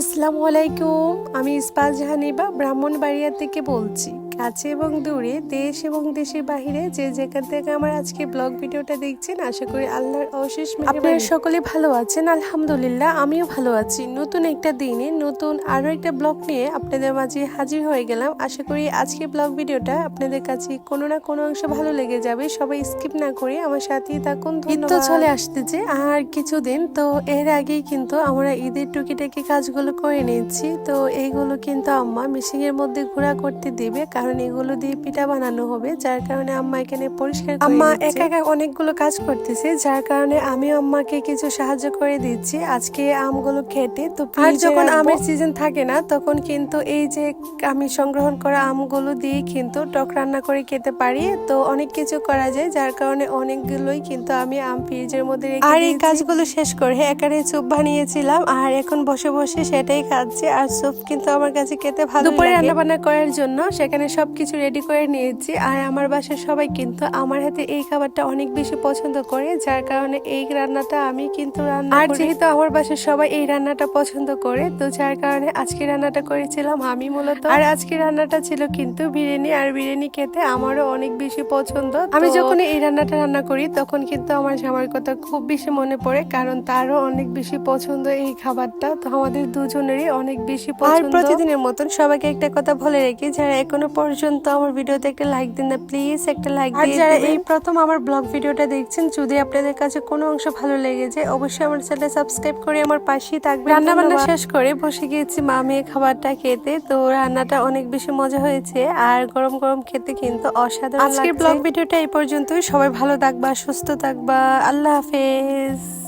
আসসালামু আলাইকুম। আমি ইস্পাত জাহানিবা ব্রাহ্মণবাড়িয়া থেকে বলছি। কাছে এবং দূরে, দেশ এবং দেশের বাহিরে যে যেখান থেকে আমার আজকে ব্লগ ভিডিওটা দেখছেন, আশা করি আল্লাহর অশেষ মেহেরবানি আপনারা সকলে ভালো আছেন। আলহামদুলিল্লাহ আমিও ভালো আছি। নতুন একটা দিনে নতুন আরো একটা ব্লগ নিয়ে আপনাদের মাঝে হাজির হয়ে গেলাম। আশা করি আজকে ব্লগ ভিডিওটা আপনাদের কাছে কোনো না কোনো অংশ ভালো লেগে যাবে। সবাই স্কিপ না করে আমার সাথেই থাকুন। ঈদ তো চলে আসতেছে আর কিছুদিন, তো এর আগেই কিন্তু আমরা ঈদের টুকিটাকি কাজগুলো করে নিচ্ছি। তো এইগুলো কিন্তু আম্মা মেশিন এর মধ্যে গুঁড়া করতে দিবে, কারণ এগুলো দিয়ে পিঠা বানানো হবে। যার কারণে আম্মা এখানে পরিষ্কার করে আম্মা একা একা অনেকগুলো কাজ করতেছে, যার কারণে আমি আম্মাকে কিছু সাহায্য করে দিচ্ছি আজকে আমগুলো কেটে। তো আর যখন আমের সিজন থাকে না, তখন কিন্তু এই যে আমি সংগ্রহণ করা আমগুলো দিয়ে কিন্তু টক রান্না করে খেতে পারি। তো অনেক কিছু করা যায়, যার কারণে অনেকগুলোই কিন্তু আমি আম ফ্রিজের মধ্যে রেখে আর এই কাজগুলো শেষ করে একারে স্যুপ বানিয়েছিলাম, আর এখন বসে বসে সেটাই খাচ্ছি। আর স্যুপ কিন্তু আমার কাছে খেতে ভালো লাগে। দুপুরে রান্না বান্না করার জন্য সেখানে সবকিছু রেডি করে নিয়েছি। আর আমার বাসার সবাই কিন্তু আমার হাতে এই খাবারটা অনেক বেশি পছন্দ করে, যার কারণে এই রান্নাটা আমি কিন্তু রান্না করি। আর যেহেতু আমার বাসার সবাই এই রান্নাটা পছন্দ করে, তো যার কারণে আজকে রান্নাটা করেছিলাম আমি মূলত। আর আজকে রান্নাটা ছিল কিন্তু বিরিয়ানি, আর বিরিয়ানি খেতে আমারও অনেক বেশি পছন্দ। আমি যখন এই রান্নাটা রান্না করি তখন কিন্তু আমার জামার কথা খুব বেশি মনে পড়ে, কারণ তারও অনেক বেশি পছন্দ এই খাবারটা। তো আমাদের দুজনেরই অনেক বেশি পছন্দ। আর প্রতিদিনের মতন সবাইকে একটা কথা বলে রেখি, যারা এখনো পর্যন্ত আমার ভিডিওতে একটা লাইক দেন না, প্লিজ একটা লাইক দিয়ে দিবেন। আর যারা এই প্রথম আমার ব্লগ ভিডিওটা দেখছেন, যদি আপনাদের কাছে কোনো অংশ ভালো লেগে যায়, অবশ্যই আমার চ্যানেল সাবস্ক্রাইব করে আমার পাশেই থাকবেন। রান্না বান্না শেষ করে বসে গিয়েছি মা মেয়ে খাবারটা খেতে। তো রান্নাটা অনেক বেশি মজা হয়েছে, আর গরম গরম খেতে কিন্তু অসাধারণ লাগছে। আজকের ব্লগ ভিডিওটা এই পর্যন্তই। সবাই ভালো থাকবা, সুস্থ থাকবা। আল্লাহ হাফেজ।